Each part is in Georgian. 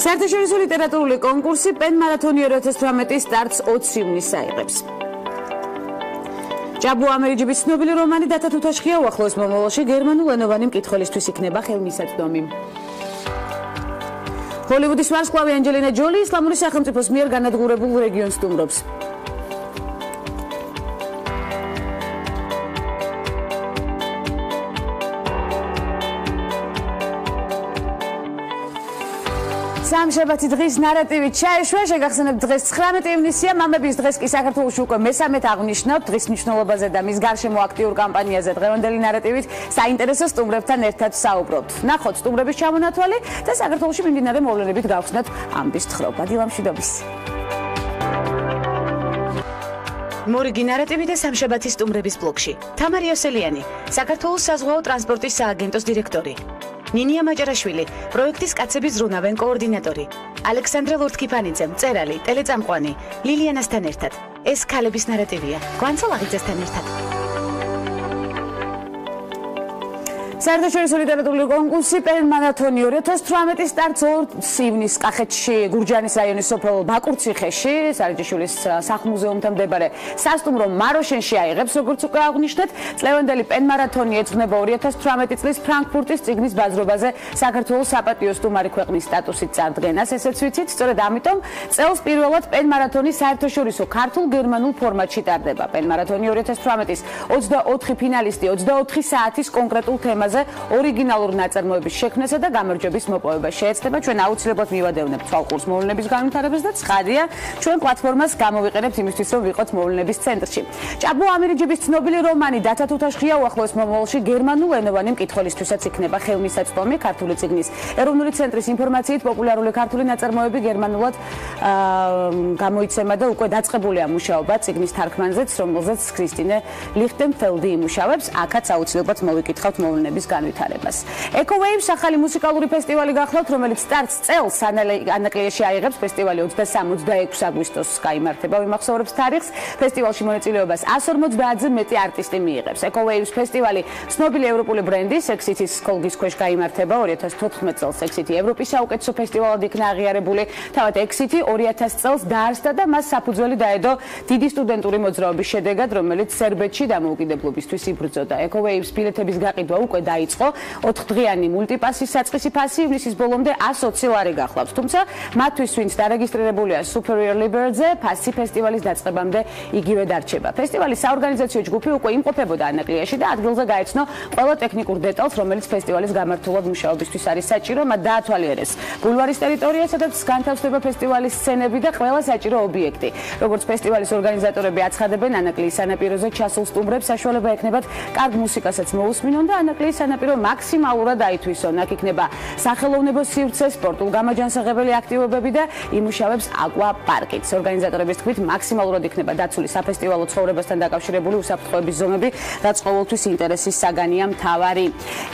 საერთაშორისო ლიტერატურული კონკურსი პენ მარათონი 2018 სტარტს 20 ივნისს აიღებს. ჯაბუ ამერიჯიბის ცნობილი რომანი დათა თუთაშხია უახლოეს მომავალში გერმანულენოვანი მკითხველისთვის იქნება ხელმისაწვდომი. ჰოლივუდის ვარსკვლავი ანჯელინა ჯოლი ისლამური სახელმწიფოს მიერ განადგურებულ რეგიონს სტუმრობს. სამშაბათი დღის ნარატივი ჩაეშვა, შეგახსენებთ დღეს 19 ივნისია, მამების დღეს კი საქართველოში უკვე მე-13 აღნიშნავთ დღის მნიშვნელობაზე და მის გარშემო აქტიურ კამპანიაზე დღევანდელი ნარატივით საინტერესო სტუმრებთან ერთად საუბრობთ. ნახოთ სტუმრების ჩამონათვალი და საქართველოში მიმდინარე მოვლენებით გავხსნათ ამბის თხრობა. დილამშვიდობის. მორიგი ნარატივი და სამშაბათის სტუმრების ბლოკში. თამარ იოსელიანი, საქართველოს საზღვაო ტრანსპორტის სააგენტოს დირექტორი. ნინია მაჭარაშვილი, პროექტის კაცების ზრუნავენ კოორდინატორი. ალექსანდრე ლორთქიფანიძე, მწერალი, ტელეწამყვანი, ლილიანასთან ერთად. ეს ქალების ნარატივია. გვანცალ აღიძესთან ერთად. საერთაშორისო ლიტერატურული კონკურსი პენ მარათონი 2018 სტარტს 20 ივნისს კახეთში, გურჯაანის რაიონის სოფელ ბაკურციხეში, სარიჯიშვილის სახლ-მუზეუმთან მდებარე სასტუმრო მაროშენში აიღებს, როგორც უკვე აღნიშნეთ, წლევანდელი პენ მარათონი ეძღვნება 2018 წლის ფრანკფურტის წიგნის ბაზრობაზე საქართველოს საპატიო სტუმარი ქვეყნის სტატუსით წარდგენას, ესეც ვიცით, სწორედ ამიტომ წელს პირველად პენ მარათონი საერთაშორისო ქართულ-გერმანულ ფორმატში ტარდება. პენ მარათონი 2018-ის 24 ფინალისტი 24 საათის კონკრეტულ თემაზე ორიგინალურ ნაწარმოების შექმნასა და გამარჯვების მოპოვება შეეცდება. ჩვენ აუცილებლად მივადევნებთ თვალყურს მოვლენების განვითარებას და ცხადია, ჩვენ პლატფორმას გამოვიყენებთ იმისთვის, რომ ვიყოთ მოვლენების ცენტრში. ჯაბუ ამერიჯიბის ცნობილი რომანი დათა თუთაშხია უახლოეს მომავალში გერმანულენოვანი მკითხველისთვისაც იქნება ხელმისაწვდომი. ქართული წიგნის ეროვნული ცენტრის ინფორმაციით პოპულარული ქართული ნაწარმოები გერმანულად გამოიცემა და უკვე დაწყებულია მუშაობა წიგნის თარგმანზეც, რომელზეც ქრისტინე ლიხტენფელდი იმუშავებს. აქაც აუცილებლად მოვიკითხავთ მოვლენების განვითარებას. ეკოვეივს ახალი მუსიკალური ფესტივალი გახლავთ, რომელიც სტარტს წელს ანაკლიაში აიღებს. ფესტივალი 23-26 აგვისტოს გაიმართება, ვიმახსოვრებს თარიღს. ფესტივალში მონაწილეობას 150-ზე მეტი არტისტი მიიღებს. ეკოვეივს ფესტივალი ცნობილი ევროპული ბრენდი Sex-City-ს კოლგის ქვეშ გაიმართება. 2014 წელს Sex-City ევროპის საუკეთესო ფესტივალად იქნა აღიარებული. თავად Sex-City 2000 წელს დაარსდა და მას საფუძველი დაედო დიდი სტუდენტური მოძრაობის შედეგად, რომელიც სერბეთში დამოუკიდებლობისთვის იბრძოდა. ეკოვეივს ბილეთების გაყიდვა უკვე დაიწყო. 4დღიანი მულტიპასის საწყისი ფასი ივნისის ბოლომდე 120 ლარი გახლავს. თუმცა მათთვის, ვინც დარეგისტრირებულია Superior Liberty-ზე, ფასი ფესტივალის დაწყებამდე იგივე დარჩება. ფესტივალის საორგანიზაციო ჯგუფი უკვე იმყოფებოდა ანაკლიაში და ადგილზე გაეცნო ყველა ტექნიკურ დეტალს, რომელიც ფესტივალის გამართულად მუშაობისთვის არის საჭირო. მათ დაათვალიერეს ბულვარის ტერიტორია, სადაც განთავსდება ფესტივალის სცენები და ყველა საჭირო ობიექტი. როგორც ფესტივალის ორგანიზატორები აცხადებენ, ანაკლიის სანაპიროზე ჩასულ სტუმრებს საშუალება ექნებათ კარგ მუსიკასაც მოусმინონ და ანაკლიის სანაპირო მაქსიმალურად აითვისონ. აქ იქნება სახელოვნებო სივრცე, სპორტულ-გამაჯანსაღებელი აქტივობები და იმუშავებს აკვაპარკიც. ორგანიზატორების თქმით, მაქსიმალურად იქნება დაცული საფესტივალო ცხოვრებასთან დაკავშირებული უსაფრთხოების ზომები, რაც ყოველთვის ინტერესის საგანია მთავარი.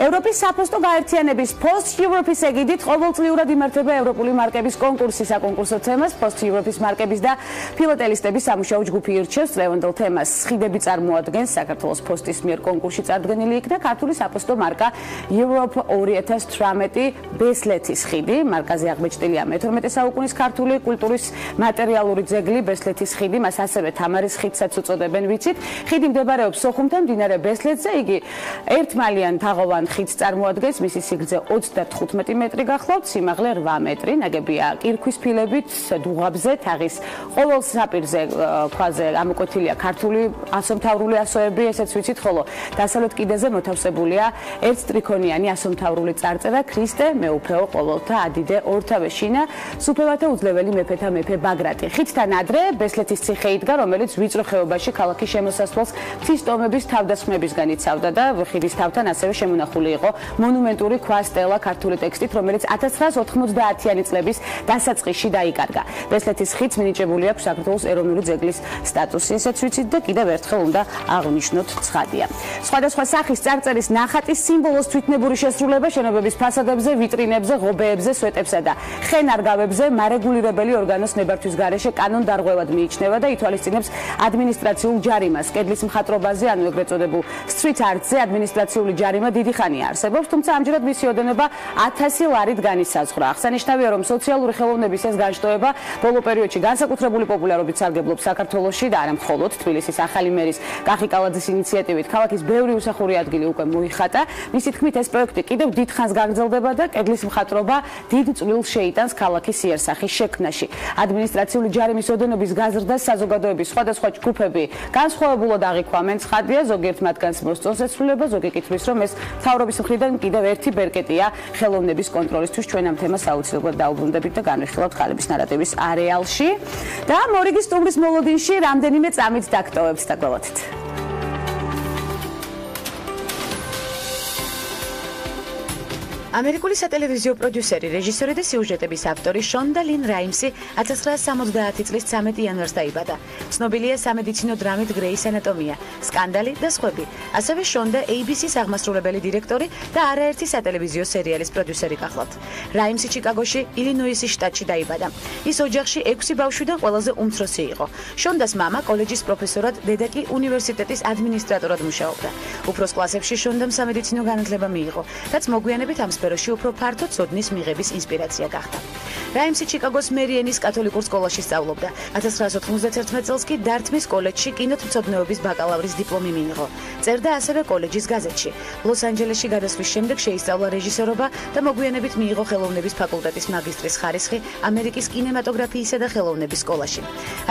ევროპის საფოსტო გაერთიანების Post Europe-ის ეგიდით ყოველწლიურად იმართება ევროპული მარკების კონკურსი. საკონკურსო თემას Post Europe-ის მარკების და ფილატელისტების სამუშაო ჯგუფი ირჩევს. წლევანდელ თემას ხიდები წარმოადგენს. საქართველოს პოსტის მიერ კონკურსში წარდგენილი იქნა ქართული საფოსტო მარკა Europe 2018 ბესლეთის ხიდი. მარკაზე აღბეჭდილია მე-12 საუკუნის ქართული კულტურის მატერიალური ძეგლი ბესლეთის ხიდი, მას ასევე თამარის ხიდსაც უწოდებენ, ვიცით. ხიდი მდებარეობს სოხუმთან მდინარე ბესლეთზე, იგი ერთმალიან თაღოვან ხიდს წარმოადგენს, მისი სიგრძე 35 მეტრი გახლავთ, სიმაღლე 8 მეტრი, ნაგებია კირქვის ფილებით, დუღაბზე, თაღის ყოველ საპირზე ქვაზე ამოკვეთილია ქართული ასომთავრული ასოები, ესეც ვიცით, ხოლო დასავლეთ კიდეზე მოთავსებულია ერთტრიქონიანი ასომთავრული წარწერა ქრისტე მეუფეო ყოველთა ადიდე ორთავე შინა სუფევათა უძლეველი მეფეთა მეფე ბაგრატი. ხიდთან ადრე ბესლეთის ციხე იდგა, რომელიც ვიწრო ხეობაში ქალაქის შემოსასვლელს მთის ტომების თავდასხმებისგან იცავდა და ხიდის თავთან ასევე შემონახული იყო მონუმენტური ქვა სტელა ქართული ტექსტით, რომელიც 1990-იანი წლების დასაწყისში დაიკარგა. ბესლეთის ხიდს მინიჭებული აქვს საქართველოს ეროვნული ძეგლის სტატუსი, ესეც ვიცით და კიდევ ერთხელ უნდა აღვნიშნოთ ცხადია. სხვადასხვა სახის წარწერის ნახატი არის სიმბოლოს თვითნებური შესრულება შენობების ფასადებზე, ვიტრინებზე, ღობეებზე, სვეტებსა და ხენარგავებზე მარეგულირებელი ორგანოს ნებართვის გარეშე კანონდარღვევად მიიჩნევა და ითვალისწინებს ადმინისტრაციულ ჯარიმას. კედლის მხატვრობაზე, ანუ ეგრეთ წოდებულ street art-ზე ადმინისტრაციული ჯარიმა დიდი ხანია არსებობს, თუმცა ამჯერად მისი ოდენობა 1000 ლარით განისაზღვრა. აღსანიშნავია, რომ სოციალური ხელოვნების ეს განშტოება ბოლო პერიოდში განსაკუთრებული პოპულარობით სარგებლობს საქართველოში და არა მხოლოდ თბილისის ახალი მერის კახიკალაძის ინიციატივით ქალაქის ბევრი უსახური ადგილი უკვე მოიხატა. მისი თქმით, ეს პროექტი კიდევ დიდ ხანს გაგრძელდება და კედლის მხატვრობა დიდ წვლილს შეიტანს ქალაქის იერსახის შექმნაში. ადმინისტრაციული ჯარიმის ოდენობის გაზრდას საზოგადოების სხვადასხვა ჯგუფები განსხვავებულად აღიქვამენ. ცხადია, ზოგიერთ მათგანს მოსწონს ეცვლილება, ზოგი კითხვის, რომ ეს მთავრობის მხრიდან კიდევ ერთი ბერკეტია ხელოვნების კონტროლისთვის. ჩვენ ამ თემას აუცილებლად დაუბრუნდებით და განვიხილავთ ქალების ნარატივის არეალში და მორიგი სტუმრის მოლოდინში რამდენიმე წამით დაგტოვებთ და გველოდით. ამერიკული სატელევიზიო პროდიუსერი, რეჟისორი და სიუჟეტების ავტორი შონდა ლინ რაიმსი 1970 წლის 13 იანვარს დაიბადა. ცნობილია სამედიცინო დრამით გრეის ანატომია, სკანდალი და სხვები. ასევე შონდა ABC-ის აღმასრულებელი დირექტორი და არაერთი სატელევიზიო სერიალის პროდიუსერი გახლავთ. რაიმსი ჩიკაგოში, ილინოისის შტატში დაიბადა. ის ოჯახში 6 ბავშვიდან ყველაზე უმცროსი იყო. შონდას მამა კოლეჯის პროფესორად, დედა კი უნივერსიტეტის ადმინისტრატორად მუშაობდა. უფროს კლასებში შონდამ სამედიცინო განათლება მიიღო, რაც მოგვიანებით ამ სფეროში უფრო ფართო ცოდნის მიღების ინსპირაცია გახდა. რაიმსი ჩიკაგოს მერიენის კათოლიკურ სკოლაში სწავლობდა. 1991 წელს კი დართმის კოლეჯში კინომცოდნეობის ბაკალავრის დიპლომი მიიღო. წერდა ასევე კოლეჯის გაზეთში. ლოს-ანჯელესში გადასვლის შემდეგ შეისწავლა რეჟისორობა და მოგვიანებით მიიღო ხელოვნების ფაკულტეტის მაგისტრის ხარისხი ამერიკის კინემატოგრაფიისა და ხელოვნების სკოლაში.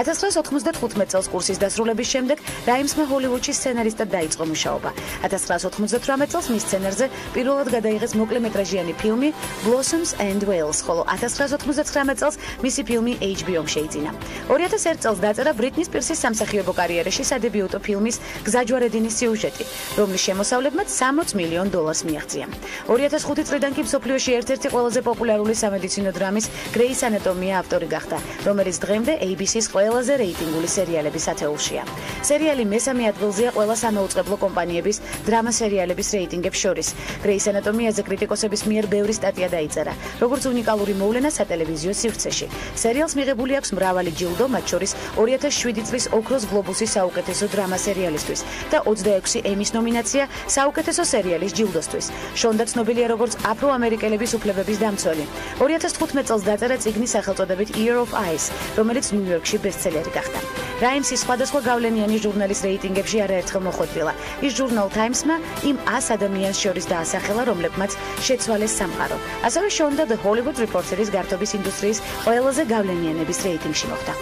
1995 წელს კურსის დასრულების შემდეგ რაიმსმა ჰოლივუდში სცენარისტად დაიწყო მუშაობა. 1998 წელს მის სცენარზე პირველად გადაიღეს მოკლემეტრაჟიანი ფილმი Blossoms and Whales, ხოლო 1999 წელს მისი ფილმი HBO-მ შეიძინა. 2001 წელს დაწერა ბრიტნი სპირსის სამსახიობო კარიერაში სადებიუტო ფილმის გზაჯვარედინის სიუჟეტი, რომლის შემოსავლებმაც $60 მილიონ მიაღწია. 2005 წლიდან კი მსოფლიოში ერთ-ერთი ყველაზე პოპულარული სამედიცინო დრამის გრეის ანატომია ავტორი გახდა, რომელიც დღემდე ABC-ის ყველაზე რეიტინგული სერიალების ათეულშია. სერიალი მესამე ადგილზეა ყველა სამაუწყებლო კომპანიების დრამა სერიალების რეიტინგებს შორის. გრეის ანატომიაზე კრიტიკოსების მიერ ბევრი სტატია დაიწერა, როგორც უნიკალური მოვლენა სატელევიზიო სივრცეში. სერიალს მიღებული აქვს მრავალი ჯილდო, მათ შორის 2007 წლის ოქროს გლობუსის საუკეთესო დრამა სერიალისთვის და 26 ემის ნომინაცია საუკეთესო სერიალის ჯილდოსთვის. შონდა ცნობილია როგორც აფრო-ამერიკელების უფლებების დამცველი. 2015 წელს დაწერა წიგნი სახელწოდებით Year of Ice, რომელიც ნიუ-იორკში ბესტსელერი გახდა. რაიმსი სხვადასხვა გავლენიანი ჟურნალის რეიტინგებში არაერთხელ მოხვედრილა. ის ჟურნალ Times-მა იმ 100 ადამიანს შორის დაასახელა, რომლებმაც შეცვალეს სამყარო. ასევე შონდა The Hollywood Reporter-ის გართობის ინდუსტრიის ყველაზე გავლენიანების რეიტინგში მოხვდა.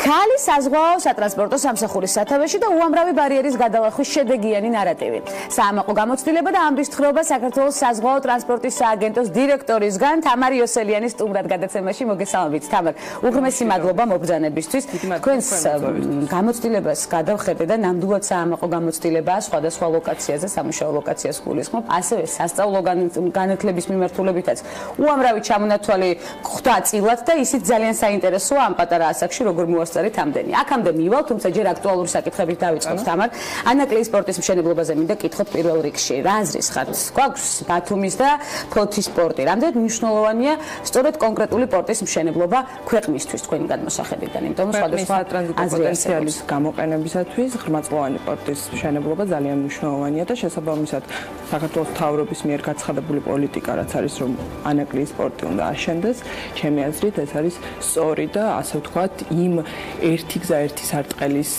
ქალი საზღვაო სატრანსპორტო სამსახურის სათავეში და უამრავი ბარიერის გადალახვის შედეგიანი ნარატივი. საამაყო გამოცდილება და ამბის თხრობა საქართველოს საზღვაო ტრანსპორტის სააგენტოს დირექტორისგან თამარ იოსელიანის სტუმრად გადაცემაში მოგესალმებით. თამარ, უღრმესი მადლობა მობრძანებისთვის. თქვენს გამოცდილებას გადავხედე და ნამდვილად საამაყო გამოცდილებაა, სხვადასხვა ლოკაციაზე, სამუშაო ლოკაციას გულისხმობ, ასევე სასწავლო განათლების მიმართულებითაც უამრავი ჩამონათვალი ხვდა წილად და ისიც ძალიან საინტერესოა ამ პატარა ასაკში როგორ მოასწარეთ ამდენი. აქამდე მივალ, თუმცა ჯერ აქტუალური საკითხებით დავიწყოთ თამარ. ანაკლიის სპორტის მშენებლობაზე მინდა კითხოთ პირველ რიგში. რა აზრის ხართ? გვაქვს ბათუმის და ფოთის სპორტი. რამდენად მნიშვნელოვანია სწორედ კონკრეტული სპორტის მშენებლობა ქვეყნისთვის თქვენი გადმოსახედიდან? იმიტომ რომ სხვადასხვა ტრანზიტული პოტენციალის გამოყენებისათვის ღრმაწლოვანი სპორტის მშენებლობა ძალიან მნიშვნელოვანია და შესაბამისად საქართველოს მთავრობის მიერ გაცხადებული პოლიტიკა, რაც არის რომ ანაკლიის სპორტი უნდა აშენდეს, ჩემი აზრით ეს არის სწორი და ასე ვთქვათ იმ ერთი გზა ერთი სარტყელის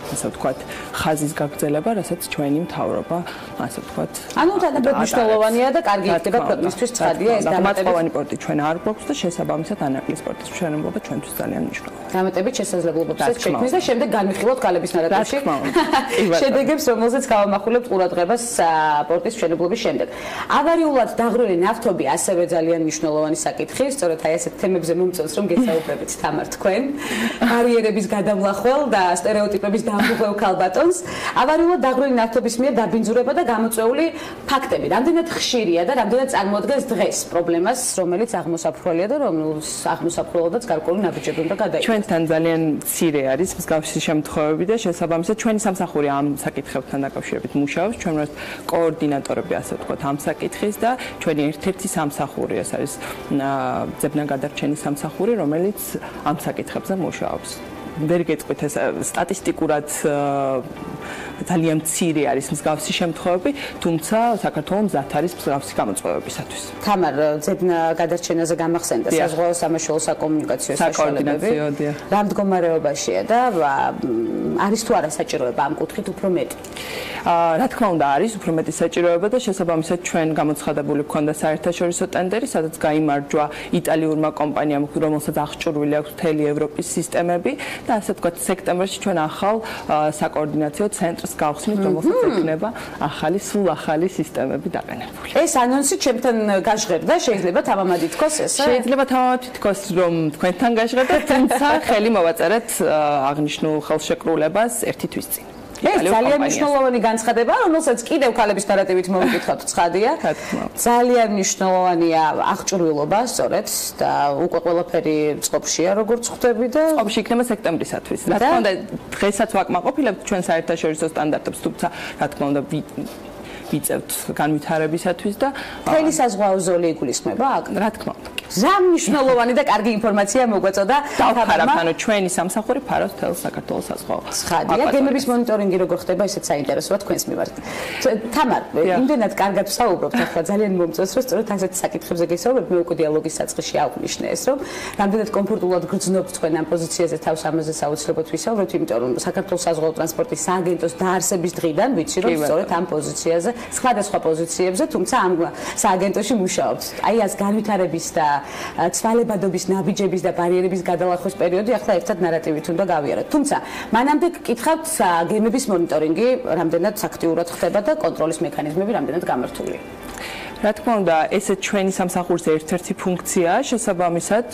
ასე ვთქვათ ხაზის გაგრძელება, რასაც ჩვენი მთავრობა ასე ვთქვათ. ანუ თანაბედ მნიშვნელოვანია და კარგი იქნება ქვეყნისთვის ცხადია ეს დამატებითი სპორტი ჩვენ არ გვაქვს და შესაბამისად ანაკლიის სპორტის მშენებლობა ჩვენთვის ძალიან მნიშვნელოვანია. დამატებით შესაძლებლობებსაც შექმნის და შემდეგ განვიხილოთ ქალების ნარატივში შედეგებს, რომელზეც გავამახვილებთ ყურადღებას სპორტის მშენებლობის შემდეგ. ავარიულად დაღვრილი ნავთობი ასევე ძალიან მნიშვნელოვანი საკითხი, სწორედ აი ასეთ თემებზე მომწონს რომ გესაუბრებით თამარ თქვენ. ბარიერების გადამლახვალ და სტერეოტიპების გამგუბლევ ქალბატონს. ავარიულად დაღვრილი ნავთობის მიერ დაბინძურება და გამოწვეული ფაქტები. რამდენად ხშირია და რამდენად წარმოადგენს დღეს პრობლემას, რომელიც აღმოსაფრველია და რომელს აღმოსაფრველოდაც გარკვეული ნაბიჯები უნდა გადაიღოს. ჩვენთან ძალიან მცირე არის მსგავსი შემთხვევები და შესაბამისად ჩვენი სამსახური ამ საკითხებთან დაკავშირებით მუშაობს. ჩვენ ვართ კოორდინატორები, ასე ვთქვათ, ამ საკითხის და ჩვენი ერთ-ერთი სამსახური ეს არის ძებნა გადარჩენის სამსახური, რომელიც ამ საკითხებზე მუშაობს. ვერ გეტყვით ეს სტატისტიკურად ძალიან მცირე არის მსგავსი შემთხვევები, თუმცა საქართველოს მზად არის მსგავსი გამოწვევებისათვის. თამარ, ძებნა გადარჩენაზე გამახსენდა საზღვაო სამაშველო საკომუნიკაციო საშუალებები. რა მდგომარეობაშია და არის თუ არა საჭიროება ამ კუთხით უფრო მეტი? რა თქმა უნდა, არის უფრო მეტი საჭიროება და შესაბამისად ჩვენ გამოცხადებული გვქონდა საერთაშორისო ტენდერი, სადაც გაიმარჯვა იტალიურმა კომპანიამ, რომელსაც აღჭურვილი აქვს მთელი ევროპის სისტემები და ასე ვთქვათ, სექტემბერში ჩვენ ახალ საკოორდინაციო ცენტრს გავხსნით, რომელსაც ექნება სულ ახალი სისტემები დაყენებული. ეს ანონსი ჩემთან გაჟღერდა, შეიძლება თამამად ითქოს ესე? შეიძლება თამამად ითქოს, რომ თქვენთან გაჟღერდა, თუმცა ხელი მოვაწერეთ აღნიშნულ ხელშეკრულებას ერთი თვის წინ. ეს ძალიან მნიშვნელოვანი განცხადება, რომელსაც კიდევ ქალების ნარატივით მოვიკითხავთ, ცხადია. ძალიან მნიშვნელოვანია აღჭურვილობა, სწორედ და უკვე ყველაფერი წყობშია, როგორც ხვდები და წყობში იქნება სექტემბრისათვის. რა თქმა უნდა, დღესაც ვაკმაყოფილებთ ჩვენ საერთაშორისო სტანდარტებს, თუმცა რა თქმა უნდა ვიწევთ განვითარებისათვის და მთელი საზღვაო ზოლი იგულისხმება აქ? რა თქმა უნდა. რა მნიშვნელოვანი და კარგი ინფორმაცია მოგვეწოდა თამარ. ჩვენი სამსახური ფარავს მთელ საქართველოს საზღვაო. ცხადია, გემების მონიტორინგი როგორ ხდება, ესეც საინტერესოა თქვენს მიმართ. თამარ, იმდენად კარგად ვსაუბრობთ ახლა, ძალიან მომწონს, რომ სწორედ ასეთ საკითხებზე გესაუბრებთ, მე უკვე დიალოგის საწყისში აღვნიშნე ეს, რომ რამდენად კომფორტულად გრძნობთ თქვენ ამ პოზიციაზე თავს ამაზე საოცრებოდ ვისაუბრებთ, იმიტომ რომ საქართველოს საზღვაო ტრანსპორტის სააგენტოს დაარსების დღიდან ვიცი, რომ სწორედ ამ პოზიციაზე, სხვადასხვა პოზიციებზე, თუმცა ამ სააგენტოში მუშაობთ. აი ეს განვითარების და ცვალებადობის ნაბიჯების და ბარიერების გადალახვის პერიოდი ახლა ერთად ნარატივით უნდა გავიაროთ. თუმცა მანამდე გკითხავთ გემების მონიტორინგი რამდენად აქტიურად ხდება და კონტროლის მექანიზმები რამდენად გამართულია. რა თქმა უნდა, ეს ჩვენი სამსახურის ერთ-ერთი ფუნქციაა, შესაბამისად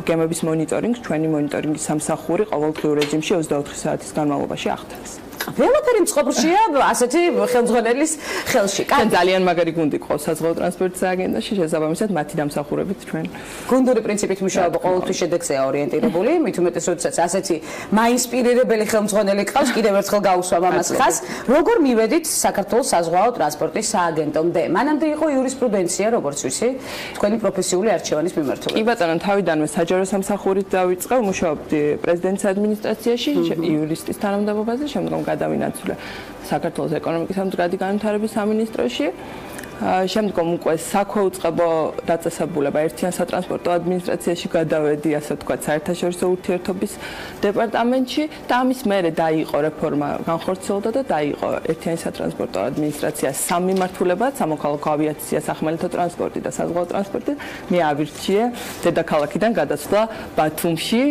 გემების მონიტორინგს ჩვენი მონიტორინგის სამსახური ყოველდღიურ რეჟიმში 24 საათის განმავლობაში ახდენს. ყველაფერი მწყობრშია ასეთი ხელმძღვანელის ხელში. ძალიან მაგარი გუნდი ყავს საზღვაო ტრანსპორტის სააგენტოში, შესაბამისად მათი დამსახურებით ჩვენ გუნდური პრინციპით მუშაობა ყოველთვის შედეგზეა ორიენტირებული, მით უმეტეს როდესაც ასეთი მაინსპირირებელი ხელმძღვანელი ყავს, კიდევ ერთხელ გავუსვამ ამას ხაზს, როგორ მივედით საქართველოს საზღვაო ტრანსპორტის სააგენტომდე. მანამდე იყო იურისპრუდენცია, როგორც ვიცი, თქვენი პროფესიული არჩევანის მიმართულებით. კი ბატონო, თავიდანვე საჯარო სამსახურით დავიწყე, მუშაობდი პრეზიდენტის ადმინისტრაციაში, იურისტის თანამდებობაზე, შემდგომ გადავინაცვლე საქართველოს ეკონომიკის სამდგრადი განვითარების სამინისტროში. შემდგომ უკვე საქვეუწყებო დაწესებულება ერთიან სატრანსპორტო ადმინისტრაციაში გადავედი, ასე ვთქვათ, საერთაშორისო ურთიერთობის დეპარტამენტში და ამის მერე დაიწყო რეფორმა, განხორციელდა და დაიწყო ერთიანი სატრანსპორტო ადმინისტრაცია სამმიმართულებად, სამოქალაქო ავიაცია, სახმელეთო ტრანსპორტი და საზღვაო ტრანსპორტი. მე ავირჩიე დედაქალაქიდან გადასვლა ბათუმში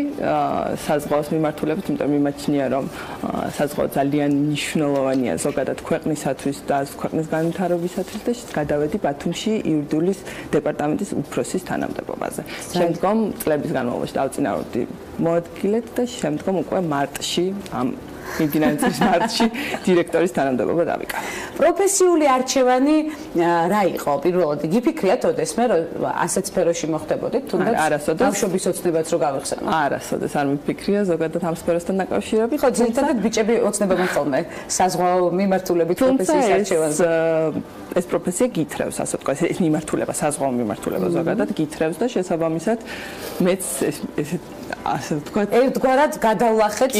საზღვაოს მიმართულებით, იმიტომ მიმაჩნია, რომ საზღვაო ძალიან მნიშვნელოვანია ზოგადად ქვეყნისათვის და ქვეყნის განვითარებისათვის და გადავედი ბათუმში იურიდიულის დეპარტამენტის უფროსის თანამდებობაზე. შემდგომ წლების განმავლობაში დავწინააღმდეგე მოადგილედ და შემდგომ უკვე მარტში მიმდინარე წლის მარტში დირექტორის თანამდებობა დავიკავე. პროფესიული არჩევანი რა იყო? პირველად გიფიქრიათ ოდესმე რომ ასეთ სფეროში მოხდებოდით, თუნდაც ბავშვობის ოცნებაც რო გავიხსენოთ? არასოდეს არ მიფიქრია ზოგადად ამ სფეროსთან დაკავშირებით. ხო, ძირითადად ბიჭები ოცნებობენ ხოლმე საზღვაო მიმართულებით პროფესიის არჩევანზე. ეს პროფესია გითხრევს, ასე ვთქვათ, ეს მიმართულება, საზღვაო მიმართულება ზოგადად გითხრევს და შესაბამისად მეც ესე ასე ვთქვათ, ერთგვარად გადავლახეთ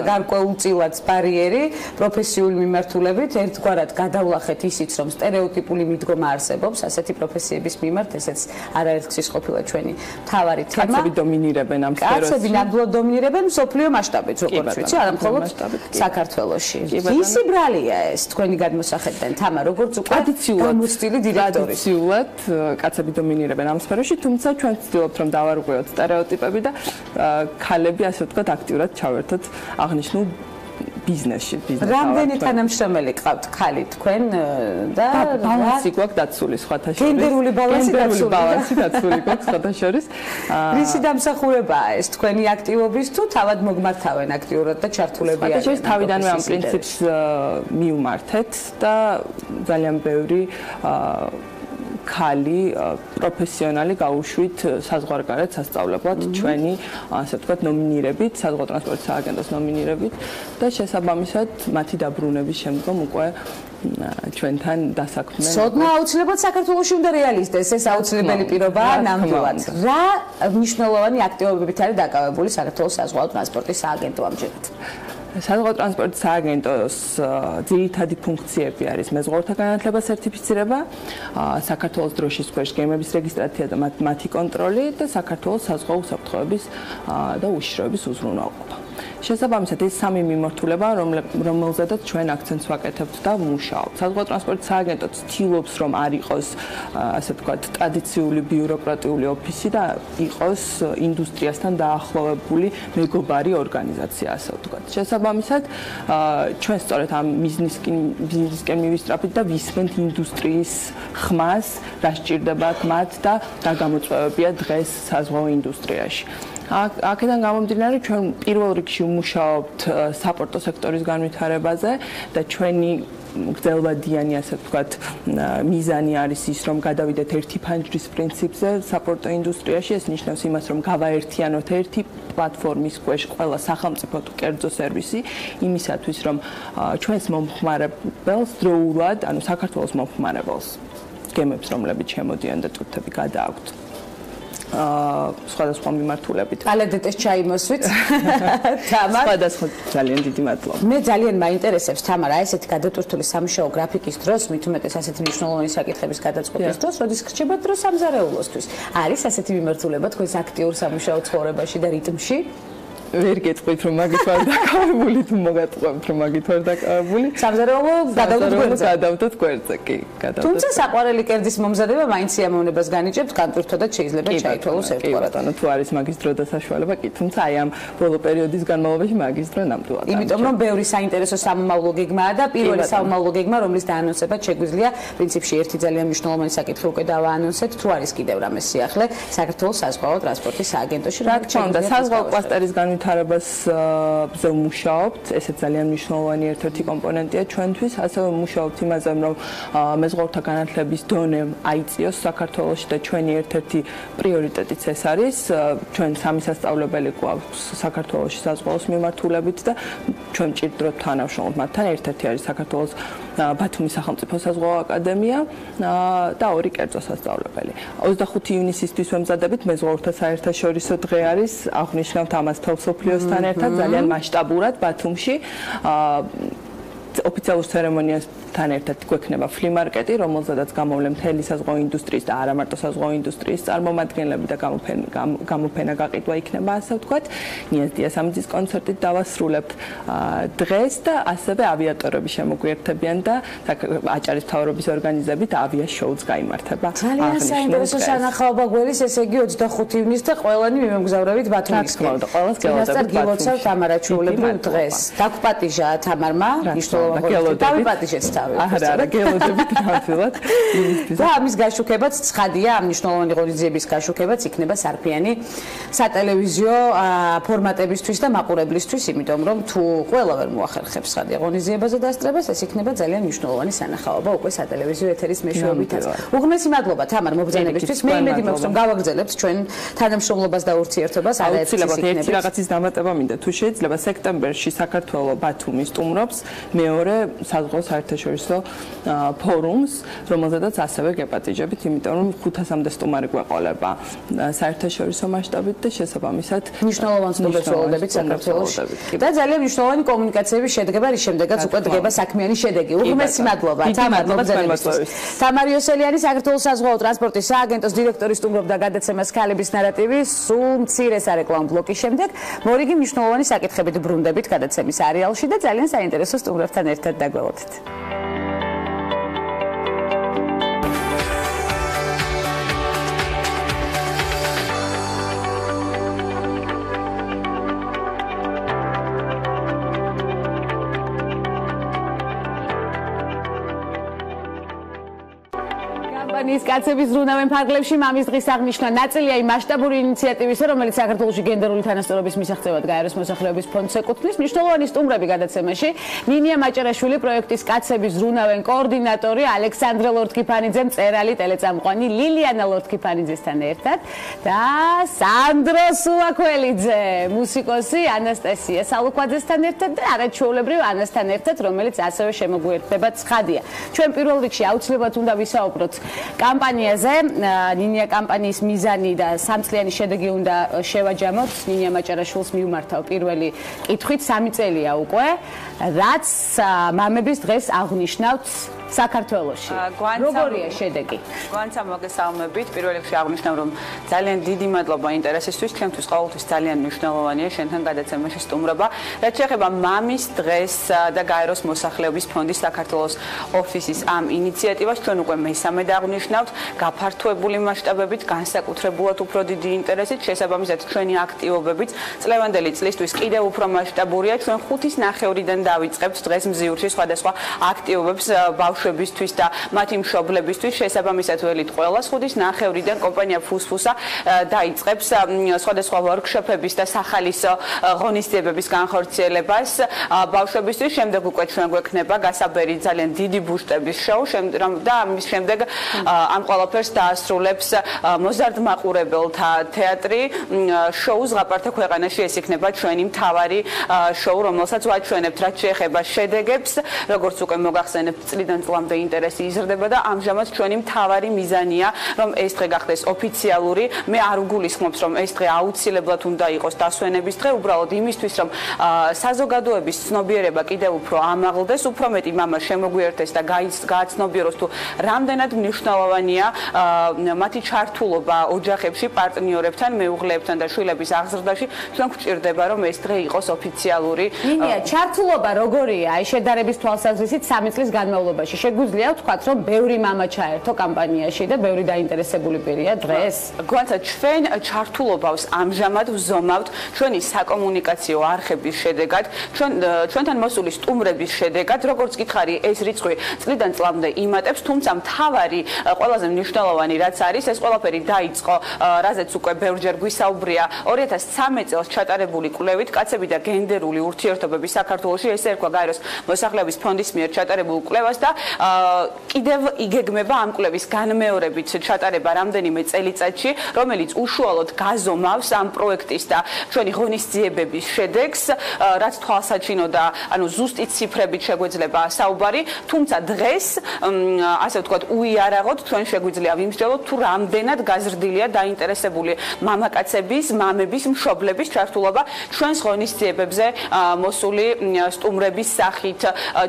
გარკვეულწილად ბარიერი პროფესიული მიმართულებით, ერთგვარად გადავლახეთ ისიც, რომ სტერეოტიპული მიდგომა არსებობს ასეთი პროფესიების მიმართ, ესეც არაერთგზის ყოფილა ჩვენი მთავარი თემა. კაცები დომინირებენ ამ სფეროში. კაცები ნამდვილად დომინირებენ მსოფლიო მასშტაბით, როგორც ვიცი, არა მხოლოდ საქართველოში. ისი ბრალია ეს თქვენი გადმოსახედიდან, თამა, როგორც უკვე გამოცდილი დირექტორი. ტრადიციულად კაცები დომინირებენ ამ სფეროში, თუმცა ჩვენ ვცდილობთ რომ დავარღვიოთ სტერეოტიპები და ქალები, ასე ვთქვათ, აქტიურად ჩავერთოთ აღნიშნულ ბიზნესში. რამდენი თანამშრომელი ყავთ ხალი თქვენ და ბალანსი გვაქვს დაცული სხვათა შორის. გენდერული ბალანსი დაცული გვაქვს სხვათა შორის. რისი დამსახურებაა ეს თქვენი აქტივობის თუ თავად მოგმართავენ აქტიურად და ჩართულებიან? სხვათა შორის თავიდანვე ამ პრინციპს მივმართეთ და ძალიან ბევრი ხალი პროფესიონალი გაუშვით საზღვარგარეთ სასწავლებლად ჩვენი ასე ვთქვათ ნომინირებით საზღვაო ტრანსპორტის სააგენტოს ნომინირებით და შესაბამისად მათი დაბრუნების შემდგომ უკვე ჩვენთან დასაქმდნენ. სოდნა აუცილებლად საქართველოში უნდა რეალიზდეს, ეს აუცილებელი პირობაა ნამდვილად. რა მნიშვნელოვანი აქტივობებით არის დაკავებული საქართველოს საზღვაო ტრანსპორტის სააგენტო ამჯერად? საზღვაო ტრანსპორტის სააგენტოს ძირითადი ფუნქციები არის მეზღვაურთა განათლება, სერტიფიცირება, საქართველოს დროშის ქვეშ გემების რეგისტრაცია და მათი კონტროლი და საქართველოს საზღვაო უსაფრთხოების და უშიშროების უზრუნველყოფა. შესაბამისად ეს სამი მიმართულება, რომელზედაც ჩვენ აქცენტს ვაკეთებთ და ვმუშაობთ. საზღვაო ტრანსპორტის სააგენტო ცდილობს, რომ არ იყოს ასე ვთქვათ ტრადიციული ბიუროკრატიული ოფისი და იყოს ინდუსტრიასთან დაახლოვებული მეგობარი ორგანიზაცია, ასე ვთქვათ. შესაბამისად, ჩვენ სწორედ ამ ბიზნესისკენ მივისწრაფით და ვისმენთ ინდუსტრიის ხმას, რა სჭირდებათ მათ და რა გამოწვევებია დღეს საზღვაო ინდუსტრიაში. აქედან გამომდინარე ჩვენ პირველ რიგში ვმუშაობთ საპორტო სექტორის განვითარებაზე და ჩვენი გრძელვადიანი ასე ვთქვათ მიზანი არის ის რომ გადავიდეთ ერთი ფანჯრის პრინციპზე საპორტო ინდუსტრიაში ეს ნიშნავს იმას რომ გავაერთიანოთ ერთი პლატფორმის ქვეშ ყველა სახელმწიფო თუ კერძო სერვისი იმისათვის რომ ჩვენს მომხმარებელს დროულად ანუ საქართველოს მომხმარებელს გემებს რომლებიც შემოდიან და ტურთები გადააქვთ სხვადასხვა მიმართულებით. კალედეტეს ჩაიმოსვით. თამარ. სხვადასხვა ძალიან დიდი მადლობა. მე ძალიან მაინტერესებს თამარ, აი ესეთი გადატვირთული სამუშაო გრაფიკის დროს, მით უმეტეს ასეთი მნიშვნელოვანი საკითხების გადაწყობის დროს, როდის გრჩება დრო სამზარეულოსთვის. არის ასეთი მიმართულება თქვენს აქტიურ სამუშაო ცხოვრებაში და რიტმში? ვერ გეტყვით რომ მაგით ვარ დაკავებული თუ მოგატყვევთ რომ მაგით ვარ დაკავებული სამზარეულო გადავდოთ გვერდზე კი გადავდოთ თუმცა საყვარელი კერძის მომზადება მაინც სიამოვნებას განიჭებთ განტვირთოდეთ შეიძლება ჩაითვალოს ერთგვარად ანუ თუ არის მაგის დრო და საშუალება კი თუმცა აი ამ ბოლო პერიოდის განმავლობაში მაგის დრო ნამდვილად იმიტომ რომ ბევრი საინტერესო სამომავლო გეგმაა და პირველი სამომავლო გეგმა რომლის დაანონსებაც შეგვიძლია პრინციპში ერთი ძალიან მნიშვნელოვანი საკითხი უკვე დავაანონსეთ თუ არის კიდევ რამე სიახლე საქართველოს საზღვაო ტრანსპორტის სააგენტოში რა თქმა უნდა საზღვაო კლასტერის განვითარებაზე ვმუშაობთ, ესეც ძალიან მნიშვნელოვანი ერთ-ერთი კომპონენტია ჩვენთვის, ასევე ვმუშაობთ იმაზე, რომ მეზღვაურთა განათლების დონე აიწიოს საქართველოში და ჩვენი ერთ-ერთი პრიორიტეტიც ეს არის. ჩვენ სამი სასწავლებელი გვაქვს საქართველოში საზღვაოს მიმართულებით და ჩვენ ჭირდებათ თანამშრომლობ მათთან. ერთ-ერთი არის საქართველოს ბათუმის სახელმწიფო საზღვაო აკადემია და ორი კერძო სასწავლებელი. 25 ივნისისთვის ვემზადებით მეზღვაურთა საერთაშორისო დღე არის, აღნიშნავთ ამას მსოფლიოსთან ერთად ძალიან მასშტაბურად ბათუმში ოფიციალურ ცერემონიასთან ერთად გვექნება ფლიმარკეტი, რომელზედაც გამოვლენ მთელი საზღვაო ინდუსტრიის და არა მარტო საზღვაო ინდუსტრიის წარმომადგენლები და გამოფენა გაყიდვა იქნება, ასე ვთქვათ. ნიას დიასამიძის კონცერტით დავასრულებთ დღეს და ასევე ავიატორები შემოგვიერთებიან და აჭარის მთავრობის ორგანიზებით ავიაშოუც გაიმართება. ძალიან საინტერესო სანახაობა გვერის, ესე იგი 25 ივნისს და ყველანი მიმოგზავრებით ბათუმისკენ. ყველას გელოდებით თამარაჩვეულებრივ დღეს. დაგპატიჟა თამარმა დავიპატიჟეთ თავი. არა, გელოდებით ნამდვილად. და ამის გაშუქებაც ცხადია, ამ მნიშვნელოვანი ღონისძიების გაშუქებაც იქნება სარფიანი სატელევიზიო ფორმატებისთვის და მაყურებლისთვის, იმიტომ რომ თუ ყველა ვერ მოახერხებს ცხადია ღონისძიებაზე დასწრებას, ეს იქნება ძალიან მნიშვნელოვანი სანახაობა უკვე სატელევიზიო ეთერის მეშვეობითაც. უღრმესი მადლობა თამარ მობრძანებისთვის. მე იმედი მაქვს რომ გავაგრძელებთ ჩვენ თანამშრომლობას და ურთიერთობას აუცილებლად ერთი რაღაცის დამატება მინდა. თუ შეიძლება სექტემბერში საქართველოს ბათუმი სტუმრობს მეორე საზღვაო საერთაშორისო ფორუმს, რომელზედაც ასევე გეპატიჟებით, იმიტომ რომ 500-მდე სტუმარი გვეყოლება საერთაშორისო მასშტაბით და შესაბამისად მნიშვნელოვან სტუმრებს ველოდებით საქართველოში. და ძალიან მნიშვნელოვანი კომუნიკაციები შედგება, რის შემდეგაც უკვე დგება საქმიანი შედეგი. უღრმესი მადლობა თამარ მობრძანებისთვის. თამარ იოსელიანი საქართველოს საზღვაო ტრანსპორტის სააგენტოს დირექტორი სტუმრობდა გადაცემას ქალების ნარატივი. სულ მცირე სარეკლამო ბლოკის შემდეგ მორიგი მნიშვნელოვანი საკითხებით ბრუნდებით გადაცემის არეალში და ძალიან საინტერესო სტუმრებთან ერთად დაგველოდეთ. კომპანიის კაცების ზრუნავენ ფარგლებში მამის დღის აღნიშვნა ნაწილია იმ მასშტაბური ინიციატივისა, რომელიც საქართველოში გენდერული თანასწორობის მისაღწევად გაეროს მოსახლეობის ფონდს ეკუთვნის. მნიშვნელოვანი სტუმრები გადაცემაში ნინია მაჭარაშვილი, პროექტის კაცების ზრუნავენ კოორდინატორი ალექსანდრე ლორთქიფანიძე, მწერალი, ტელეწამყვანი ლილიანა ლორთქიფანიძესთან ერთად და სანდრო სულაქველიძე, მუსიკოსი ანასტასია სალუქვაძესთან ერთად და არაჩვეულებრივ ანასთან ერთად, რომელიც ასევე შემოგვიერთდება ცხადია. ჩვენ პირველ რიგში აუცილებლად უნდა ვისაუბროთ კამპანიაზე. ნინია კამპანიის მიზანი და სამწლიანი შედეგი უნდა შევაჯამოთ. ნინია მაჭარაშვილს მიუმართავ პირველი კითხვით 3 წელია უკვე, რაც მამების დღეს აღნიშნავთ საქართველოში. როგორია შედეგი? გვანცა მოგესალმებით. პირველ რიგში აღნიშნავ, რომ ძალიან დიდი მადლობა ინტერესისთვის, ჩვენთვის ყოველთვის ძალიან მნიშვნელოვანია შენთან გადაცემაში სტუმრობა. რაც შეეხება მამის დღეს და გაეროს მოსახლეობის ფონდის საქართველოს ოფისის ამ ინიციატივას, ჩვენ უკვე მესამედ აღნიშნავთ, გაფართოებული მასშტაბებით, განსაკუთრებულად უფრო დიდი ინტერესით, შესაბამისად ჩვენი აქტივობებიც წლევანდელი წლისთვის კიდევ უფრო მასშტაბურია. ჩვენ 5:30-დან დავიწყებთ დღეს მზიურში სხვადასხვა აქტივობებს ბავშვებისთვის და მათი მშობლებისთვის. შესაბამისად ველით ყველა 5:30-დან კომპანია ფუსფუსა დაიწყებს სხვადასხვა ვორქშოპების და სახალისო ღონისძიებების განხორციელებას ბავშვებისთვის. შემდეგ უკვე ჩვენ გვექნება გასაბერი ძალიან დიდი ბუშტების შოუ და ამის შემდეგ ამ ყველაფერს დაასრულებს მოზარდ მაყურებელთა თეატრი შოუს ზღაპართა ქვეყანაში. ეს იქნება ჩვენი მთავარი შოუ, რომელსაც ვაჩვენებთ. რაც შეეხება შედეგებს, როგორც უკვე მოგახსენებთ, წლიდან წლამდე ინტერესი იზრდება და ამჟამად ჩვენი მთავარი მიზანია, რომ ეს დღე გახდეს ოფიციალური. მე არ ვგულისხმობ, რომ ეს დღე აუცილებლად უნდა იყოს დასვენების დღე, უბრალოდ იმისთვის, რომ საზოგადოების ცნობიერება კიდევ უფრო ამაღლდეს, უფრო მეტი მამა შემოგვიერთდეს და გააცნობიეროს თუ რამდენად მნიშვნელოვანია მათი ჩართულობა ოჯახებში, პარტნიორებთან, მეუღლეებთან და შვილების აღზრდაში. ჩვენ გვჭირდება, რომ ეს დღე იყოს ოფიციალური. ნინია, ჩართულობა როგორია? აი შედარების თვალსაზრისით 3 წლის განმავლობაში შეგვიძლია ვთქვათ, რომ ბევრი მამა ჩაერთო კამპანიაში და ბევრი დაინტერესებული პირია დღეს. გვანცა ჩვენ ჩართულობას ამჟამად ვზომავთ ჩვენი საკომუნიკაციო არხების შედეგად, ჩვენთან მოსული სტუმრების შედეგად, როგორც გითხარი, ეს რიცხვი წლიდან წლამდე იმატებს, თუმცა მთავარი ყველაზე მნიშვნელოვანი რაც არის, ეს ყველაფერი დაიწყო, რაზეც უკვე ბევრჯერ გვისაუბრია 2013 წელს ჩატარებული კვლევით კაცები და გენდერული ურთიერთობები საქართველოში. ეს ერქვა გაეროს მოსახლეობის ფონდის მიერ ჩატარებულ კვლევას და კიდევ იგეგმება ამ კვლევის განმეორებით ჩატარება რამდენიმე წელიწადში, რომელიც უშუალოდ გაზომავს ამ პროექტის და ჩვენი ღონისძიებების შედეგს, რაც თვალსაჩინო და ანუ ზუსტი ციფრებით შეგვეძლება საუბარი, თუმცა დღეს ასე ვთქვათ, უიარაღოდ ჩვენ შეგვიძლია ვიმსჯელოთ თუ რამდენად გაზრდილია დაინტერესებული მამაკაცების, მამების, მშობლების ჩართულობა ჩვენს ღონისძიებებზე მოსული სტუმრების სახით,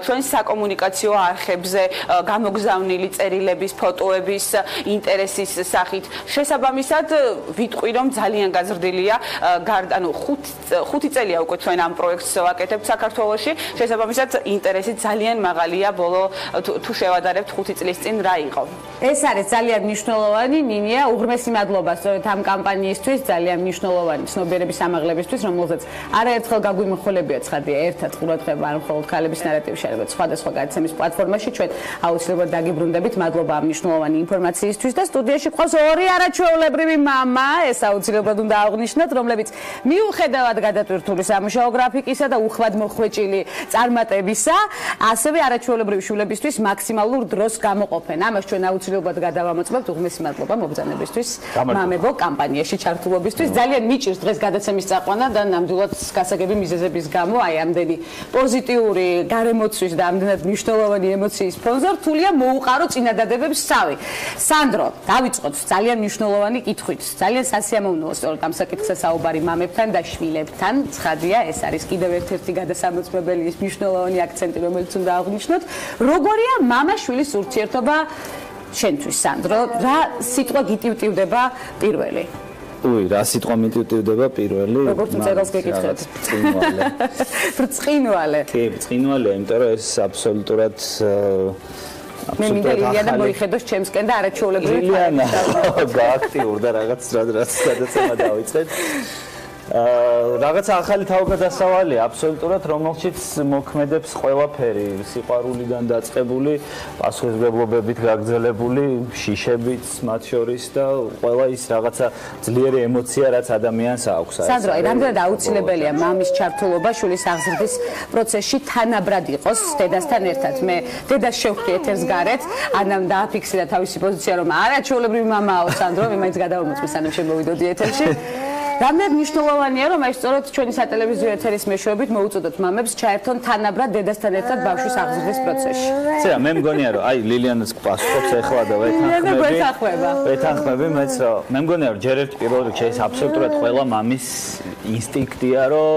ჩვენს საკომუნიკაციო არხებზე გამოგზავნილი წერილების, ფოტოების ინტერესის სახით. შესაბამისად ვიტყვი, რომ ძალიან გაზრდილია, ანუ 5 წელია უკვე ჩვენ ამ პროექტს ვაკეთებთ საქართველოში. შესაბამისად ინტერესი ძალიან მაღალია, ბოლო თუ შევადარებთ 5 წლის წინ რა იყო. ეს არის ძალიან მნიშვნელოვანი, ნინია, უღრმესი მადლობა სწორედ ამ კამპანიისთვის, ძალიან მნიშვნელოვანი ცნობიერების ამაღლებისთვის, რომელზეც არაერთხელ გაგვიმახვილებია ცხადია ერთად ყურადღება არ მხოლოდ ქალების ნარატივში, არამედ სხვადასხვა გადაცემის პლატფორმაში. ჩვენ აუცილებლად დაგიბრუნდებით. მადლობა ამ მნიშვნელოვანი ინფორმაციისთვის და სტუდიაში ყავს ორი არაჩვეულებრივი მამა, ეს აუცილებლად უნდა აღვნიშნოთ, რომლებიც მიუხედავად გადატვირთული სამუშაო გრაფიკისა და უხვად მოხვეჭილი წარმატებისა, ასევე არაჩვეულებრივი შვილებისთვის მაქსიმალურ დროს გამოყოფენ. ამას ჩვენ აუცილებლად გადავამოწმებთ. უღმესი მადლობა მობრძანებისთვის, მამებო კამპანიაში ჩართულობისთვის. ძალიან მიჭირს დღეს გადაცემის წაყვანა და ნამდვილად გასაგები მიზეზების გამო, აი ამდენი პოზიტიური გარემოცვის და ამდენად მნიშვნელოვანი ემოციის ფონზე რთულია მოუყარო წინადადებებს სავი. სანდრო, დავიწყოთ ძალიან მნიშვნელოვანი კითხვით. ძალიან სასიამოვნოა სწორედ ამ საკითხზე საუბარი მამებთან და შვილებთან. ცხადია, ეს არის კიდევ ერთ-ერთი გადასამოწმებელი ის მნიშვნელოვანი აქცენტი, რომელიც უნდა აღვნიშნოთ. როგორია მამა-შვილის ურთიერთობა შენთვის, სანდრო? რა სიტყვა გიტივტივდება პირველი? რა სიტყვა მიტივტივდება პირველი? როგორც მწერალს გეკითხეთ. ბრწყინვალე. ბრწყინვალე. კი, ბრწყინვალეა, იმიტომ რომ ეს აბსოლუტურად მე მინდა ლილიანა მოიხედოს ჩემსკენ და არაჩვეულებრივი ლილიანა გააქტიურდა რაღაც გადაცემა დავიწყეთ. რაღაც ახალი თავგადასავალია აბსოლუტურად, რომელშიც მოქმედებს ყველაფერი, სიყვარულიდან დაწყებული, პასუხისმგებლობებით გაგრძელებული, შიშებით მათ შორის და ყველა ის რაღაცა ძლიერი ემოცია, რაც ადამიანს აქვს. სანდრო, რამდენად აუცილებელია მამის ჩართულობა შვილის აღზრდის პროცესში თანაბრად იყოს დედასთან ერთად. მე დედას შევხვდი ეთერს გარეთ, ანამ დააფიქსირა თავისი პოზიცია, რომ არა ჩვეულებრივი მამაო სანდრო, მე მაინც გადავამოწმე სანამ შემოვიდოდი ეთერში. რამდენად მნიშვნელოვანია, რომ აი სწორედ ჩვენი სატელევიზიო ეთერის მეშვეობით მოუწოდოთ მამებს ჩაერთონ თანაბრად დედასთან ერთად ბავშვის აღზრდის პროცესში. ცერა, მე მგონია, რომ აი ლილიანას პასუხობს ეხლა და ვეთანხმები, მეც მე მგონია, რომ ჯერ ერთ პირველ რიგში ეს აბსოლუტურად ყველა მამის ინსტინქტია, რომ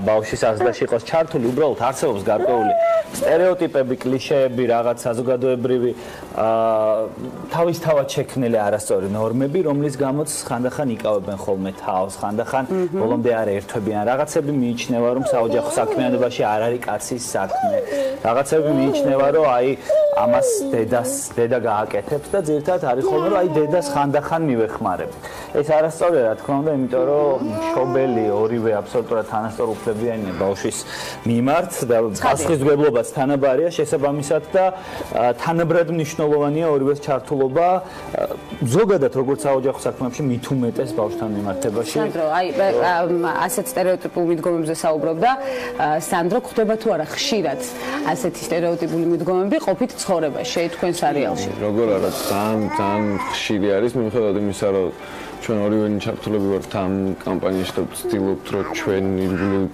ბავშვის აღზრდაში იყოს ჩართული, უბრალოდ არსებობს გარკვეული სტერეოტიპები, კლიშეები, რაღაც საზოგადოებრივი თავისთავად შექმნილი არასწორი ნორმები, რომლის გამოც ხანდახან იკავებენ ხოლმე თავს, ხანდახან ბოლომდე არ ერთვებიან. რაღაცები მიიჩნევა, რომ საოჯახო საქმიანობაში არ არის კაცის საქმე. რაღაცები მიიჩნევა, რომ აი ამას დედა გააკეთებს და ძირთად არის ხოლმე, რომ აი დედას ხანდახან მივეხმარებით. ეს არასწორია, რა თქმა უნდა, იმიტომ რომ მშობელი ორივე აბსოლუტურად თანასწორ უფლებიანია ბავშვის მიმართ და პასუხისმგებლობაც თანაბარია შესაბამისად და თანაბრად მნიშვნელოვანია ორივეს ჩართულობა ზოგადად როგორც საოჯახო საქმეებში მით უმეტეს ბავშვთან მიმართებაში. სანდრო, აი ასეთ სტერეოტიპულ მიდგომებზე საუბრობდა. სანდრო, ხდება თუ არა ხშირად ასეთი სტერეოტიპული მიდგომები ყოფით ცხოვრებაში, თქვენ სერიალში? როგორ არა, ძალიან ხშირი არის, მიუხედავად იმისა, რომ ჩვენ ორივენი ჩართულები ვართ ამ კამპანიაში და ვცდილობთ, რომ ჩვენ ირგვლივ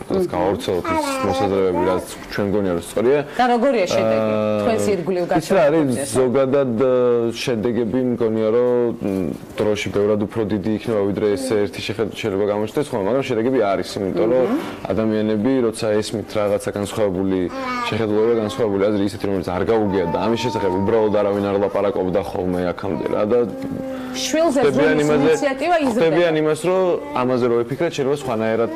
რაც გავრცელოთ ის მოსაზრებები, რაც ჩვენ მგონია რომ სწორია. და როგორია შედეგი? თქვენს ირგვლივ გაჩვენებებზე? ის ზოგადად შედეგები მგონია რომ დროში ბევრად უფრო დიდი იქნება ვიდრე ეს ერთი შეიძლება გამოჩნდეს ხოლმე, მაგრამ შედეგები არის, იმიტომ რომ ადამიანები როცა ესმით რაღაცა განსხვავებული შეხედულება, განსხვავებული აზრი ისეთი რომელიც არ გაუგია და ამის შესახებ უბრალოდ არავინ არ ლაპარაკობდა ხოლმე აქამდე რა და შვილზე ინიციატივა იზრდება. ხდებიან იმას რომ ამაზე რო ეფიქრათ, შეიძლება სხვანაირად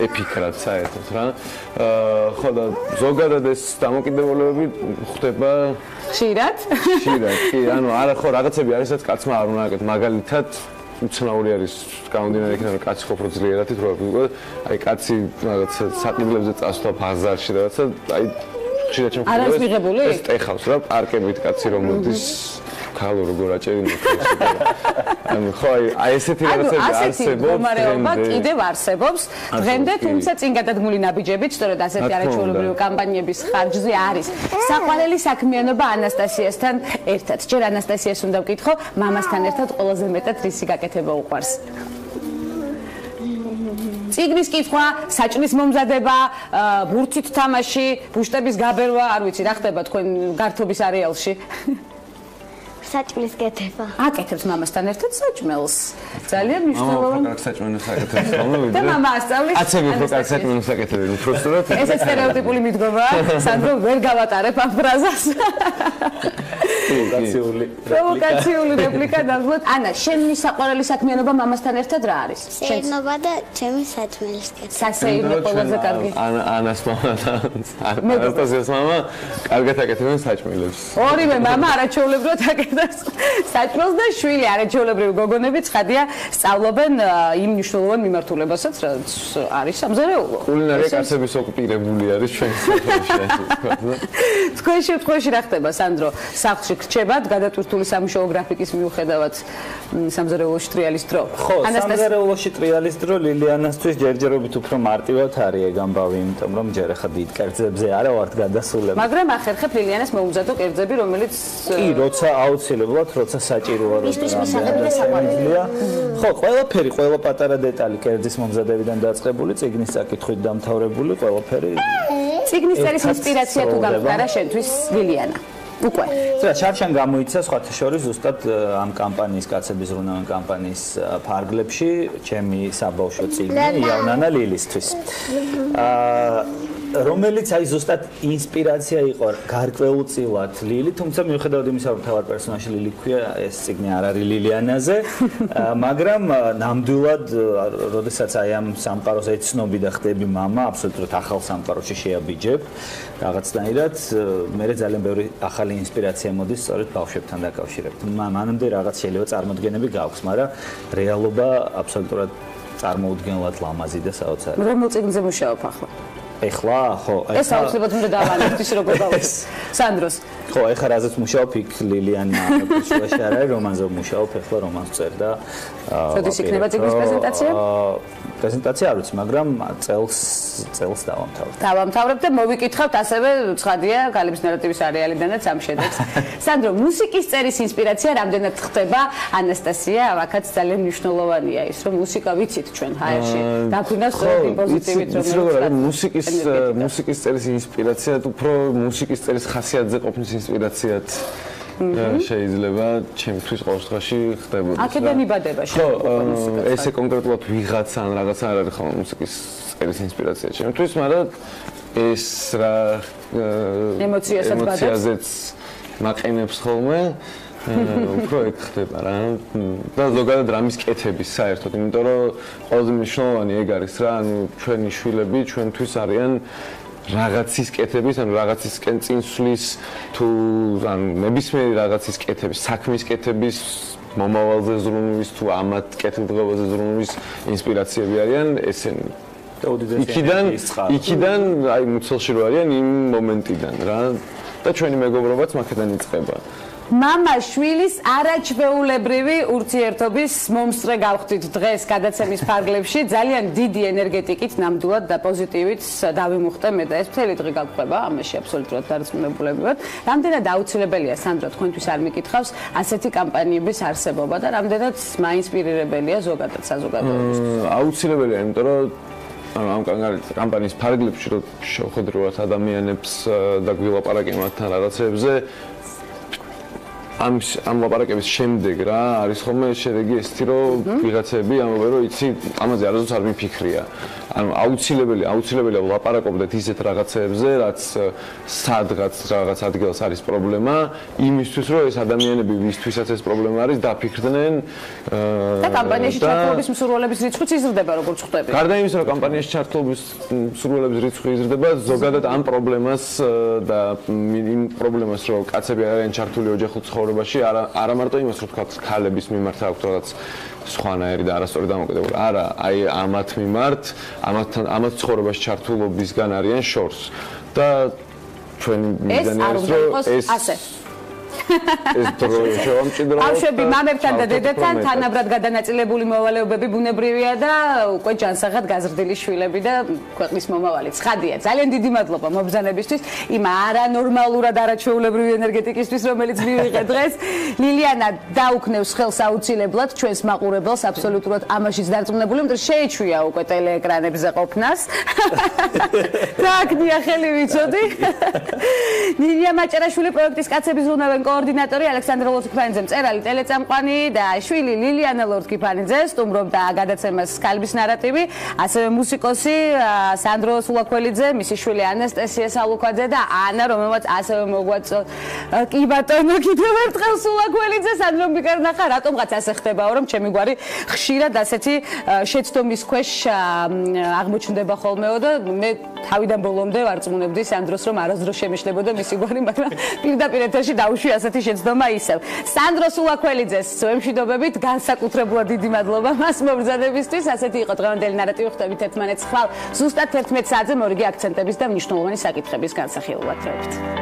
ეფიქრათ საერთოდ რა. ხო და ზოგადად ეს დამოკიდებულებები ხდება ხშირად? ხშირად, კი, ანუ არა ხო რაღაცები არის, რაც კაცმა არ უნდა აკეთოს, მაგალითად უცნაური არის გამომდინარე იქიდან რომ კაცი ყოფრო ძლიერად ითვლება, აი კაცი რაღაცა საყიდლებზე წასვლა ბაზარში და რაღაცა აი ხშირად შემოხდება ეს ტეხავს რა პარკებით კაცი რომ მოდის ქალო როგორ აჭერინებს ანუ ხო აი ესეთი რაღაცები არსებობს მდგომარეობა კიდევ არსებობს დღემდე თუმცა წინ გადადგმული ნაბიჯებით სწორედ ასეთი არაჩვეულებრივი კამპანიების ხარჯზე არის საყვარელი საქმიანობა ანასტასიასთან ერთად ჯერ ანასტასიას უნდა ვკითხო მამასთან ერთად ყველაზე მეტად რისი გაკეთება უყვარს ციგნის კითხვა, საჭმლის მომზადება, ბურთით თამაში, ბუშტების გაბერვა, არ ვიცი, რა ხდება თქვენ გართობის არეალში? საჭმლის კეთება. აკეთებს მამასთან ერთად საჭმელს. ძალიან მნიშვნელოვანი. მამა საჭმელს აკეთებს, ხოლმე ვიდრე. და მამა ასწავლის. აცები უფრო კარგ საჭმელს აკეთებს, უბრალოდ. ესეც სტერეოტიპული მიდგომაა. სანდრო ვერ გავატარებ ამ ფრაზას. პროვოკაციული რეპლიკა დაგმოთ. ანა, შენი საყვარელი საქმიანობა მამასთან ერთად რა არის? შეირნობა და ჩემი საჭმელის კეთება. სასეირნო ყველაზე კარგი. ანას მამა და ანასტასიას მამა კარგად აკეთებენ საჭმელებს. ორივე მამა არაჩვეულებრივად აკეთებს საჭმელს და შვილი არაჩვეულებრივი გოგონები ცხადია სწავლობენ იმ მნიშვნელოვან მიმართულებასაც რაც არის სამზარეულო. კულინარია კაცების ოკუპირებული არის ჩვენი თქვენ შემთხვევაში რა ხდება სანდრო? სახლში გრჩებათ გადატვირთული სამუშაო გრაფიკის მიუხედავად სამზარეულოში ტრიალის დრო. ხო, სამზარეულოში ტრიალის დრო ლილიანასთვის ჯერჯერობით უფრო მარტივად არის ეგ ამბავი, იმიტომ რომ ჯერ ახლა დიდ კერძებზე არა ვართ გადასულები. მაგრამ ახერხებ ლილიანას მოუმზადო კერძები, რომელიც კი, როცა აუცილებლად, როცა საჭიროა რომ სამზარეულო. ხო, ყველაფერი, ყველა პატარა დეტალი კერძის მომზადებიდან დაწყებული, წიგნის წაკითხვით დამთავრებული, ყველაფერი. წიგნის წერის ინსპირაცია თუ გამყარა შენთვის ლილიანა? უკვე. ზოგადად შარშან გამოიცა სხვათა შორის ზუსტად ამ კამპანიის კაცების ზრუნავენ კამპანიის ფარგლებში ჩემი საბავშვო წიგნი იავნანა ლილისთვის. რომელიც აი ზუსტად ინსპირაცია იყო გარკვეულწილად ლილი, თუმცა მიუხედავად იმისა, რომ თავად პერსონაჟი ლილი ქვია, ეს წიგნი არ არის ლილიანაზე, მაგრამ ნამდვილად, როდესაც აი ამ სამყაროს ეცნობი და ხდები მამა, აბსოლუტურად ახალ სამყაროში შეაბიჯებ, რაღაცნაირად, მე ძალიან ბევრი ახალი ინსპირაცია მოდის სწორედ ბავშვებთან დაკავშირებით. მანამდე რაღაც შეიძლება წარმოდგენები გაქვს, მაგრამ რეალობა აბსოლუტურად წარმოუდგენლად ლამაზი და საოცარი. რომელ წიგნზე მუშაობ ახლა? ეხლა ხო, ეს აუცილებლად უნდა დავანებთ ის როგორ გავეს. სანდროს. ხო, ეხლა რაზეც მუშაობ, იქ ლილიანა შუაში არ არის, რომანზე მუშაობ, ეხლა რომანს წერ და როდის იქნება წიგნის პრეზენტაცია? პრეზენტაცია არ ვიცი, მაგრამ წელს დავამთავრებ. დავამთავრებ და მოვიკითხავთ ასევე ცხადია ქალების ნარატივის არეალიდანაც ამ შედეგს. სანდრო, მუსიკის წერის ინსპირაცია რამდენად ხდება? ანასტასია, აქაც ძალიან მნიშვნელოვანია ის, რომ მუსიკა ვიცით ჩვენ ჰაერში. დაგვინა სწორედ იმ პოზიტივით, რომ მუსიკის წერის ინსპირაცია, უფრო მუსიკის წერის ხასიათზე ყოფნის ინსპირაციად შეიძლება ჩემთვის ყოველდღიში ხდებოდეს. აქედან იბადება ხო, ესე კონკრეტულად ვიღაცა ან რაღაცა არ არის ხოლმე მუსიკის წერის ინსპირაცია ჩემთვის, მაგრამ ეს რა ემოციაზეც მაყენებს ხოლმე. უფრო ეგ ხდება რა და ზოგადად რამის კეთების საერთოდ, იმიტომ რომ ყველაზე მნიშვნელოვანი ეგ არის რა, ანუ ჩვენი შვილები ჩვენთვის არიან რაღაცის კეთების, ანუ რაღაცისკენ წინსვლის თუ ანუ ნებისმიერი რაღაცის კეთების, საქმის კეთების, მომავალზე ზრუნვის თუ ამათ კეთილდღეობაზე ზრუნვის ინსპირაციები არიან ესენი. იქიდან აი მუცელში რო არიან იმ მომენტიდან რა და ჩვენი მეგობრობაც მაქედან იწყება. მამა შვილის არაჩვეულებრივი ურთიერთობის მომსწრე გავხდით დღეს გადაცემის ფარგლებში. ძალიან დიდი ენერგეტიკით, ნამდვილად და პოზიტივით დავიმუხტე მე და ეს მთელი დღე გაგყვება, ამაში აბსოლუტურად დარწმუნებულები ვარ. რამდენად აუცილებელია სანდრო თქვენთვის არ მიკითხავს ასეთი კამპანიების არსებობა და რამდენად მაინსპირირებელია ზოგადად საზოგადოებისთვის? აუცილებელია, იმიტომ რომ ანუ ამ კამპანიის ფარგლებში რო შევხედოთ ადამიანებს და გვილაპარაკე მათთან რაღაცებზე ამ ლაპარაკების შემდეგ რა არის ხოლმე შედეგი ესეთი რომ ვიღაცები ამბობენ რომ იცი ამაზე არასდროს არ მიფიქრია. ანუ აუცილებელია ვლაპარაკობდეთ ისეთ რაღაცებზე, რაც სადღაც რაღაც ადგილას არის პრობლემა, იმისთვის რომ ეს ადამიანები ვისთვისაც ეს პრობლემა არის დაფიქრდნენ და კამპანიაში ჩართულობის მსურველების რიცხვიც იზრდება როგორც ხვდები. გარდა იმისა, რომ კამპანიაში ჩართულობის მსურველების რიცხვი იზრდება, ზოგადად ამ პრობლემას და იმ პრობლემას რომ კაცები არიან ჩართული ოჯახურ ცხოვრებაში, არა მარტო იმას რომ თქვა ქალების მიმართ აქვს რაღაც სხვანაირი და არასწორი დამოკიდებული. არა, აი ამათ მიმართ, ამათ ცხოვრებაში ჩართულობისგან არიან შორს. და ჩვენი მიზანი არის რომ ეს ეს დრო შევამჭიდროთ. ბავშვები მამებთან და დედათან თანაბრად გადანაწილებული მოვალეობები ბუნებრივია და უკვე ჯანსაღად გაზრდილი შვილები და ქვეყნის მომავალი. ცხადია. ძალიან დიდი მადლობა მობრძანებისთვის, იმ არანორმალურად არაჩვეულებრივი ენერგეტიკისთვის, რომელიც მივიღე დღეს. ლილიანა დაუქნევს ხელს აუცილებლად ჩვენს მაყურებელს, აბსოლუტურად ამაშიც დარწმუნებული, იმიტომ რომ შეეჩვია უკვე ტელეეკრანებზე ყოფნას. დააკნია ხელი ვიცოდი. ნინია მაჭარაშვილი პროექტის კაცების ზრუნავენ კოორდინატორი ალექსანდრე ლორთქიფანიძე, მწერალი, ტელეწამყვანი და შვილი ლილიანა ლორთქიფანიძე სტუმრობდა გადაცემას ქალების ნარატივი, ასევე მუსიკოსი სანდრო სულაქველიძე, მისი შვილი ანასტასია სალუქვაძე და ანა, რომელმაც ასევე მოგვაწო. კი ბატონო, კიდევ ერთხელ სულაქველიძე, სანდრო მიკარნახა, რატომღაც ასე ხდებაო, რომ ჩემი გვარი ხშირად ასეთი შეცდომის ქვეშ აღმოჩნდება ხოლმეო და მე თავიდან ბოლომდე ვარწმუნებდი სანდროს, რომ არასდროს შემეშლებოდა მისი გვარი, მაგრამ პირდაპირ ეთერში დაუშვი ასეთი შეცდომა ისევ. სანდრო სულაქველიძეს ვემშვიდობებით, განსაკუთრებულად დიდი მადლობა მას მობრძანებისთვის. ასეთი იყო დღევანდელი ნარატივი, ხვდებით ერთმანეთს ხვალ ზუსტად 11 საათზე მორიგი აქცენტების და მნიშვნელოვანი საკითხების განსახილვად.